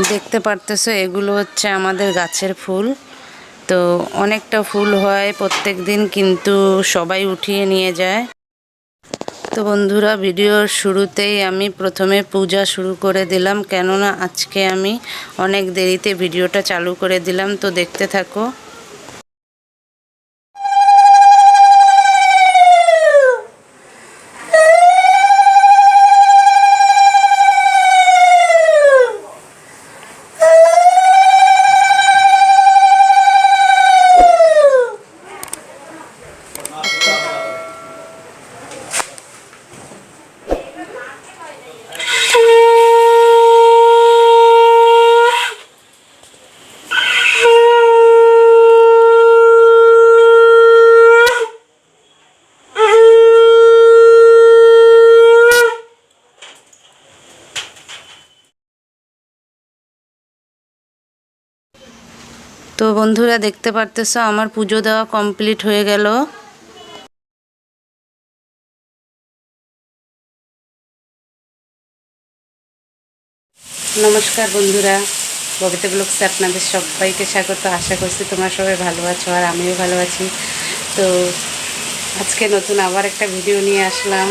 দেখতে পারতেছো এগুলো হচ্ছে আমাদের গাছের ফুল। তো অনেকটা ফুল হয় প্রত্যেক দিন, কিন্তু সবাই উঠিয়ে নিয়ে যায়। তো বন্ধুরা, ভিডিওর শুরুতেই আমি প্রথমে পূজা শুরু করে দিলাম, কেননা আজকে আমি অনেক দেরিতে ভিডিওটা চালু করে দিলাম। তো দেখতে থাকো। তো বন্ধুরা, দেখতে পারতেছো আমার পুজো দেওয়া কমপ্লিট হয়ে গেল। নমস্কার বন্ধুরা, ববিতা ব্লগসে আপনাদের সবাইকে স্বাগত। আশা করছি তোমরা সবাই ভালো আছো আর আমিও ভালো আছি। তো আজকে নতুন আবার একটা ভিডিও নিয়ে আসলাম।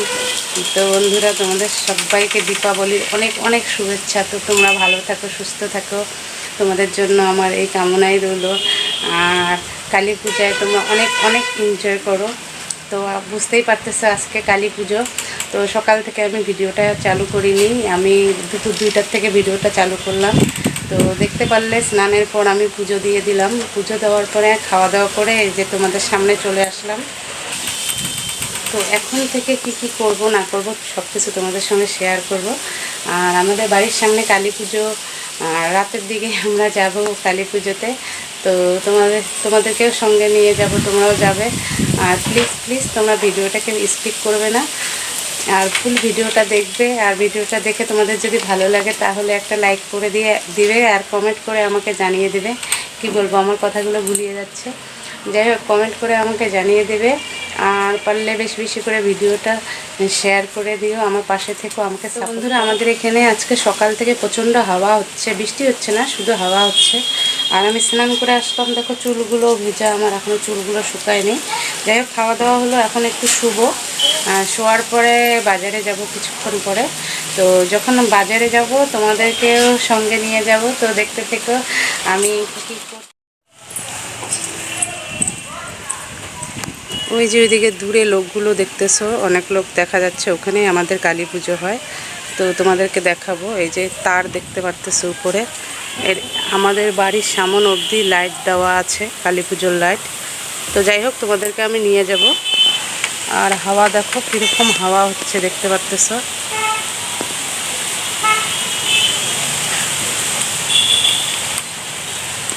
তো বন্ধুরা, তোমাদের সবাইকে দীপাবলির অনেক অনেক শুভেচ্ছা। তো তোমরা ভালো থাকো, সুস্থ থাকো, তোমাদের জন্য আমার এই কামনাই রইল। আর কালী পূজায় তোমরা অনেক অনেক এনজয় করো। তো বুঝতেই পারতেছো আজকে কালী পুজো। তো সকাল থেকে আমি ভিডিওটা চালু করিনি, আমি দুপুর 2টার থেকে ভিডিওটা চালু করলাম। তো দেখতে পারলে স্নানের পর আমি পুজো দিয়ে দিলাম। পুজো দেওয়ার পরে খাওয়া দাওয়া করে এই যে তোমাদের সামনে চলে আসলাম। তো এখন থেকে কি কি করব না করব সব কিছু তোমাদের সঙ্গে শেয়ার করব। আর আমাদের বাড়ির সামনে কালী পুজো, রাতের দিকে আমরা যাব কালী পুজোতে। তো তোমাদেরকেও সঙ্গে নিয়ে যাব, তোমরাও যাবে। আর প্লিজ প্লিজ তোমরা ভিডিওটাকে স্কিপ করবে না, আর ফুল ভিডিওটা দেখবে। আর ভিডিওটা দেখে তোমাদের যদি ভালো লাগে তাহলে একটা লাইক করে দিবে আর কমেন্ট করে আমাকে জানিয়ে দেবে। কি বলবো, আমার কথাগুলো ভুলিয়ে যাচ্ছে। যাই হোক, কমেন্ট করে আমাকে জানিয়ে দেবে। আর পারলে বেশি বেশি করে ভিডিওটা শেয়ার করে দিও, আমার পাশে থেকো, আমাকে। বন্ধুরা, আমাদের এখানে আজকে সকাল থেকে প্রচণ্ড হাওয়া হচ্ছে, বৃষ্টি হচ্ছে না, শুধু হাওয়া হচ্ছে। আর আমি স্নান করে আসলাম, দেখো চুলগুলো ভেজা, আমার এখনও চুলগুলো শুকায়নি। যাই হোক, খাওয়া দাওয়া হলো, এখন একটু শুবো। শোয়ার পরে বাজারে যাব কিছুক্ষণ পরে। তো যখন বাজারে যাব তোমাদেরকেও সঙ্গে নিয়ে যাব। তো দেখতে থেকো আমি কী কী। ওই যে ওইদিকে দূরে লোকগুলো দেখতেছো, অনেক লোক দেখা যাচ্ছে, ওখানে আমাদের কালী পুজো হয়। তো তোমাদেরকে দেখাবো, এই যে তার দেখতে পারতেছো উপরে, আমাদের বাড়ির সামন অবধি লাইট দেওয়া আছে, কালী পুজোর লাইট। তো যাই হোক, তোমাদেরকে আমি নিয়ে যাব। আর হাওয়া দেখো কীরকম হাওয়া হচ্ছে, দেখতে পারতেছো।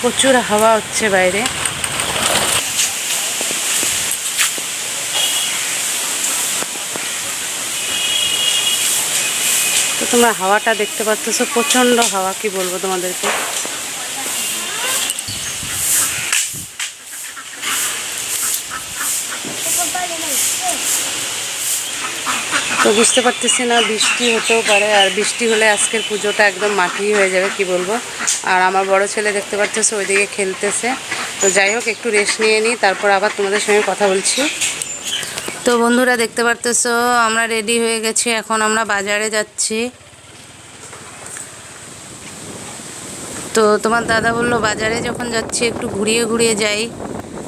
প্রচুর হাওয়া হচ্ছে বাইরে। তো তোমরা হাওয়াটা দেখতে পাচ্ছো, প্রচণ্ড হাওয়া, কি বলবো তোমাদেরকে। তো বুঝতে পারতেছি না, বৃষ্টি হতেও পারে। আর বৃষ্টি হলে আজকের পুজোটা একদম মাটি হয়ে যাবে, কি বলবো। আর আমার বড় ছেলে দেখতে পারতেছে ওইদিকে খেলতেছে। তো যাই হোক, একটু রেস্ট নিয়ে নিই, তারপর আবার তোমাদের সঙ্গে কথা বলছি। তো বন্ধুরা, দেখতে পারতেছো আমরা রেডি হয়ে গেছি, এখন আমরা বাজারে যাচ্ছি। তো তোমার দাদা বললো বাজারে যখন যাচ্ছি একটু ঘুরিয়ে ঘুরিয়ে যাই,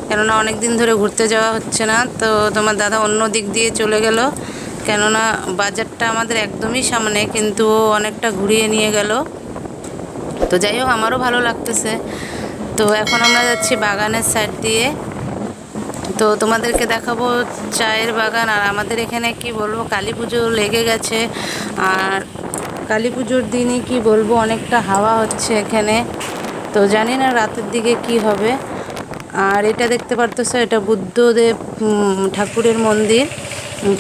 কেননা অনেক দিন ধরে ঘুরতে যাওয়া হচ্ছে না। তো তোমার দাদা অন্য দিক দিয়ে চলে গেল, কেননা বাজারটা আমাদের একদমই সামনে, কিন্তু ও অনেকটা ঘুরিয়ে নিয়ে গেল। তো যাই হোক, আমারও ভালো লাগতেছে। তো এখন আমরা যাচ্ছি বাগানের সাইড দিয়ে। তো তোমাদেরকে দেখাবো চায়ের বাগান। আর আমাদের এখানে কি বলবো, কালী পুজো লেগে গেছে। আর কালী পুজোর দিনই কি বলবো, অনেকটা হাওয়া হচ্ছে এখানে। তো জানি না রাতের দিকে কি হবে। আর এটা দেখতে পারতেছো, এটা বুদ্ধদেব ঠাকুরের মন্দির।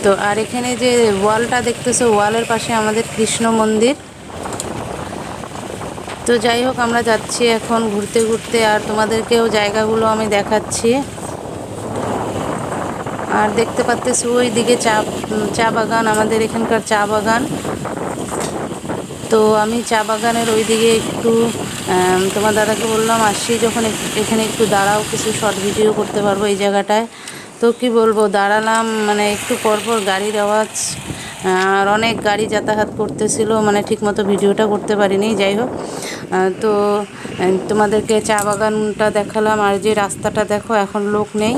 তো আর এখানে যে ওয়ালটা দেখতেছো, ওয়ালের পাশে আমাদের কৃষ্ণ মন্দির। তো যাই হোক, আমরা যাচ্ছি এখন ঘুরতে ঘুরতে, আর তোমাদেরকেও জায়গাগুলো আমি দেখাচ্ছি। আর দেখতে পাচ্তেছি ওই দিকে চা বাগান, আমাদের এখানকার চা বাগান। তো আমি চা বাগানের ওই দিকে একটু তোমার দাদাকে বললাম আসছি যখন এখানে একটু দাঁড়াও, কিছু শর্ট ভিডিও করতে পারবো এই জায়গাটায়। তো কি বলবো, দাঁড়ালাম, মানে একটু পরপর গাড়ির আওয়াজ আর অনেক গাড়ি যাতায়াত করতেছিল, মানে ঠিকমতো ভিডিওটা করতে পারিনি। যাই হোক, তো তোমাদেরকে চা বাগানটা দেখালাম। আর যে রাস্তাটা দেখো, এখন লোক নেই,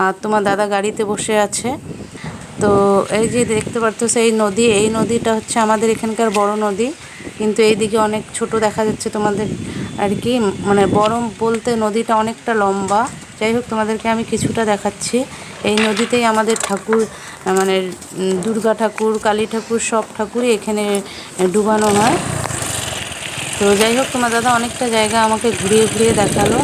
আর তোমার দাদা গাড়িতে বসে আছে। তো এই যে দেখতে পারতো এই নদী, এই নদীটা হচ্ছে আমাদের এখানকার বড় নদী, কিন্তু এইদিকে অনেক ছোট দেখা যাচ্ছে তোমাদের আর কি, মানে বড় বলতে নদীটা অনেকটা লম্বা। যাই হোক, তোমাদেরকে আমি কিছুটা দেখাচ্ছি। এই নদীতেই আমাদের ঠাকুর, মানে দুর্গা ঠাকুর, কালী ঠাকুর, সব ঠাকুরই এখানে ডুবানো হয়। তো যাই হোক, তোমার দাদা অনেকটা জায়গা আমাকে ঘুরিয়ে ঘুরিয়ে দেখালো।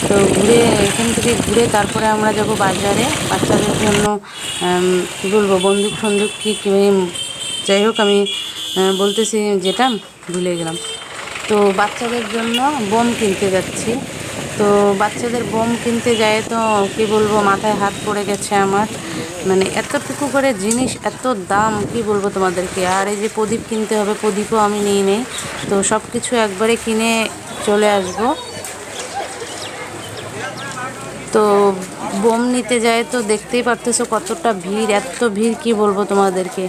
তো ঘুরে এখান থেকে ঘুরে তারপরে আমরা যাব বাজারে বাচ্চাদের জন্য কী বলবো, বন্দুক ফন্দুক কী, যাই হোক আমি বলতেছি যেটা ভুলে গেলাম। তো বাচ্চাদের জন্য বোম কিনতে যাচ্ছি। তো বাচ্চাদের বোম কিনতে যায় তো কি বলবো, মাথায় হাত পড়ে গেছে আমার, মানে এতটুকু করে জিনিস, এত দাম, কি বলবো তোমাদেরকে। আর এই যে প্রদীপ কিনতে হবে, প্রদীপও আমি নিই নেই। তো সব কিছু একবারে কিনে চলে আসবো। তো বোম নিতে যায় তো দেখতেই পারতেছো কতটা ভিড়, এত ভিড় কি বলবো তোমাদেরকে।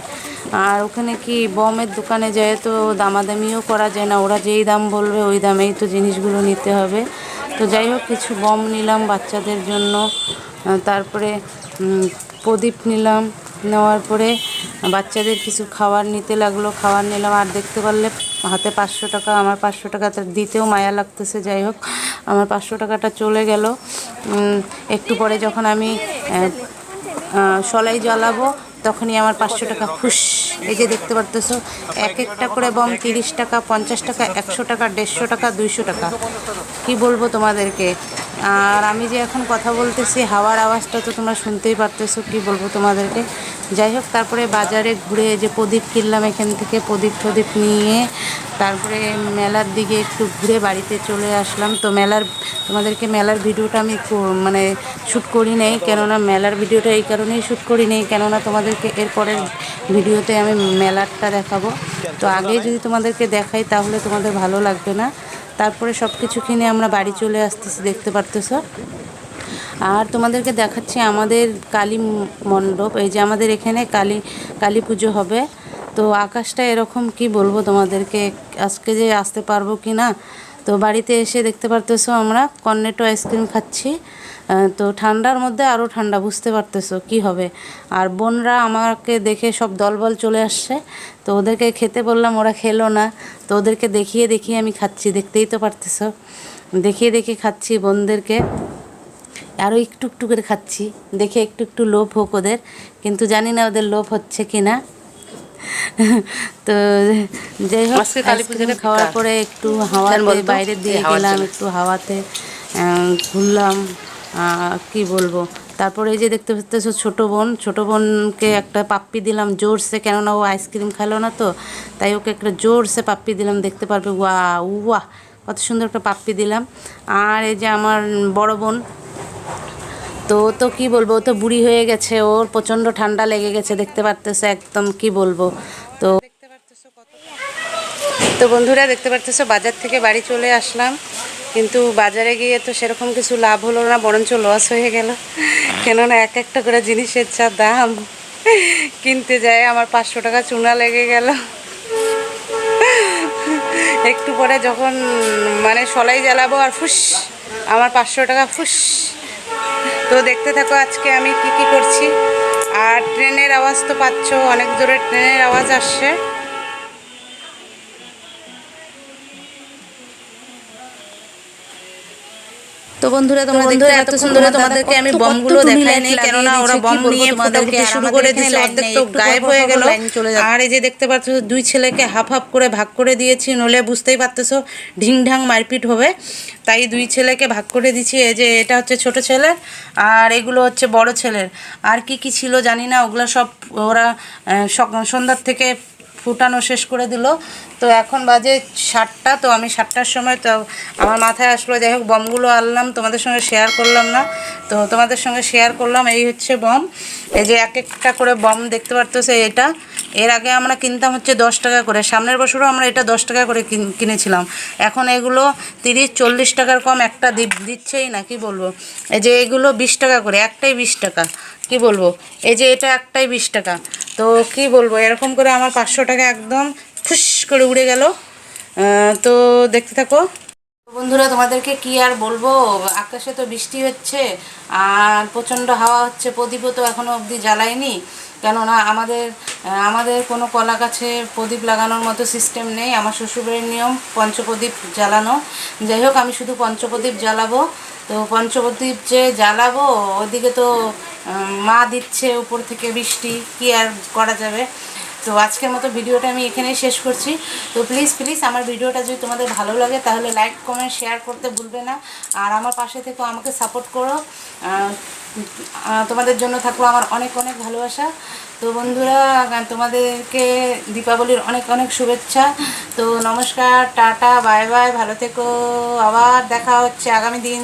আর ওখানে কি বোমের দোকানে যায় তো দামাদামিও করা যায় না, ওরা যেই দাম বলবে ওই দামেই তো জিনিসগুলো নিতে হবে। তো যাই হোক, কিছু বোম নিলাম বাচ্চাদের জন্য, তারপরে প্রদীপ নিলাম। নেওয়ার পরে বাচ্চাদের কিছু খাবার নিতে লাগলো, খাবার নিলাম। আর দেখতে পারলে হাতে 500 টাকা, আমার 500 টাকা দিতেও মায়া লাগতেছে। যাই হোক, আমার 500 টাকাটা চলে গেল। একটু পরে যখন আমি সলাই জ্বালাবো তখনই আমার 500 টাকা ফুস। এই যে দেখতে পারতেছো, এক একটা করে বম 30 টাকা, 50 টাকা, 100 টাকা, 150 টাকা, 200 টাকা, কি বলবো তোমাদেরকে। আর আমি যে এখন কথা বলতেছি, হাওয়ার আওয়াজটা তো তোমরা শুনতেই পারতেছো, কি বলবো তোমাদেরকে। যাই হোক, তারপরে বাজারে ঘুরে যে প্রদীপ কিনলাম, এখান থেকে প্রদীপ টদীপ নিয়ে তারপরে মেলার দিকে একটু ঘুরে বাড়িতে চলে আসলাম। তো তোমাদেরকে মেলার ভিডিওটা আমি মানে শ্যুট করি নেই, কেননা মেলার ভিডিওটা এই কারণেই শ্যুট করি নেই, কেননা তোমাদেরকে এরপরের ভিডিওতে আমি মেলারটা দেখাবো। তো আগেই যদি তোমাদেরকে দেখাই তাহলে তোমাদের ভালো লাগবে না। তারপরে সব কিছু কিনে আমরা বাড়ি চলে আসতেছি, দেখতে পারতেছ। আর তোমাদেরকে দেখাচ্ছি আমাদের কালী মণ্ডপ, এই যে আমাদের এখানে কালী পুজো হবে। তো আকাশটা এরকম, কি বলবো তোমাদেরকে, আজকে যে আসতে পারবো কি না। তো বাড়িতে এসে দেখতে পারতেছো আমরা কর্নেটো আইসক্রিম খাচ্ছি। তো ঠান্ডার মধ্যে আরও ঠান্ডা, বুঝতে পারতেছো কি হবে। আর বোনরা আমাকে দেখে সব দলবল চলে আসছে, তো ওদেরকে খেতে বললাম, ওরা খেলো না। তো ওদেরকে দেখিয়ে দেখিয়ে আমি খাচ্ছি, দেখতেই তো পারতেছো, দেখিয়ে দেখিয়ে খাচ্ছি বোনদেরকে। আরও একটু একটু করে খাচ্ছি, দেখে একটু একটু লোভ হোক ওদের, কিন্তু জানি না ওদের লোভ হচ্ছে কি না। তো যাই হোক, আইসক্রিম খাওয়ার পরে একটু হাওয়াতে বাইরের দিকে গেলাম, একটু হাওয়াতে ঘুরলাম, কি বলবো। তারপরে এই যে দেখতে পাচ্তেছো ছোটো বোনকে একটা পাপ্পি দিলাম জোরসে, কেননা ও আইসক্রিম খেলো না, তো তাই ওকে একটা জোরসে পাপ্পি দিলাম, দেখতে পারবে। ওয়া কত সুন্দর একটা পাপ্পি দিলাম। আর এই যে আমার বড় বোন, তো কি বলবো, ও তো বুড়ি হয়ে গেছে, ওর প্রচণ্ড ঠান্ডা লেগে গেছে, দেখতে পারতেছে একদম, কি বলবো। তো বন্ধুরা দেখতে পারতেছো বাজার থেকে বাড়ি চলে আসলাম, কিন্তু বাজারে গিয়ে তো সেরকম কিছু লাভ হলো না, বরঞ্চ লস হয়ে গেল। কেননা এক একটা করে জিনিসের যা দাম, কিনতে যায় আমার 500 টাকা চুনা লেগে গেল। একটু পরে যখন মানে সলাই জ্বালাবো আর ফুস, আমার 500 টাকা ফুস। তো দেখতে থাকো আজকে আমি কি করছি। আর ট্রেনের আওয়াজ তো পাচ্ছ, অনেক জোরে ট্রেনের আওয়াজ আসছে। তো বন্ধুরা তোমরা দেখতে এত সুন্দর, তোমাদেরকে আমি বমগুলো দেখাই নাই, কেননা ওরা বম নিয়ে ফটো উঠতে শুরু করে দিয়েছে, অর্ধেক তো গায়েব হয়ে গেল। আর এই যে দেখতে পাচ্ছ, দুই ছেলেকে হাফ হাফ করে ভাগ করে দিয়েছি, নলে বুঝতেই পারতেছো ঢিংঢাং মারপিট হবে, তাই দুই ছেলেকে ভাগ করে দিচ্ছি। এই যে এটা হচ্ছে ছোট ছেলের, আর এগুলো হচ্ছে বড় ছেলের। আর কি কি ছিল জানি না, ওগুলো সব ওরা সন্ধ্যার থেকে ফুটানো শেষ করে দিল। তো এখন বাজে 7টা। তো আমি 7টার সময় তো আমার মাথায় আসলো, যাই হোক বমগুলো আনলাম, তোমাদের সঙ্গে শেয়ার করলাম না, তো তোমাদের সঙ্গে শেয়ার করলাম। এই হচ্ছে বম, এই যে এক একটা করে বম দেখতে পারতেছে এটা। এর আগে আমরা কিনতাম হচ্ছে 10 টাকা করে, সামনের বছরও আমরা এটা 10 টাকা করে কিনেছিলাম। এখন এগুলো 30-40 টাকার কম একটা দিচ্ছেই না, কি বলবো। এই যে এগুলো 20 টাকা করে, একটাই 20 টাকা, কি বলবো। এই যে এটা একটাই 20 টাকা। তো কি বলবো, এরকম করে আমার 500 টাকা একদম ফুস করে উড়ে গেল। তো দেখতে থাকো বন্ধুরা, তোমাদেরকে কি আর বলবো, আকাশে তো বৃষ্টি হচ্ছে আর প্রচণ্ড হাওয়া হচ্ছে। প্রদীপও তো এখনও অবধি জ্বালায়নি, কেননা আমাদের কোনো কলা গাছে প্রদীপ লাগানোর মতো সিস্টেম নেই। আমার শ্বশুরবাড়ির নিয়ম পঞ্চপ্রদীপ জ্বালানো। যাই হোক, আমি শুধু পঞ্চপ্রদীপ জ্বালাবো। তো পঞ্চপ্রদীপ যে জ্বালাবো, ওদিকে তো মা দিচ্ছে উপর থেকে বৃষ্টি, কি আর করা যাবে। তো আজকের মতো ভিডিওটা আমি এখানেই শেষ করছি। তো প্লিজ প্লিজ আমার ভিডিওটা যদি তোমাদের ভালো লাগে তাহলে লাইক কমেন্ট শেয়ার করতে ভুলবে না। আর আমার পাশে থেকেও আমাকে সাপোর্ট করো। তোমাদের জন্য থাকলো আমার অনেক অনেক ভালোবাসা। তো বন্ধুরা, তোমাদেরকে দীপাবলির অনেক অনেক শুভেচ্ছা। তো নমস্কার, টাটা, বাই বাই, ভালো থেকো, আবার দেখা হচ্ছে আগামী দিন।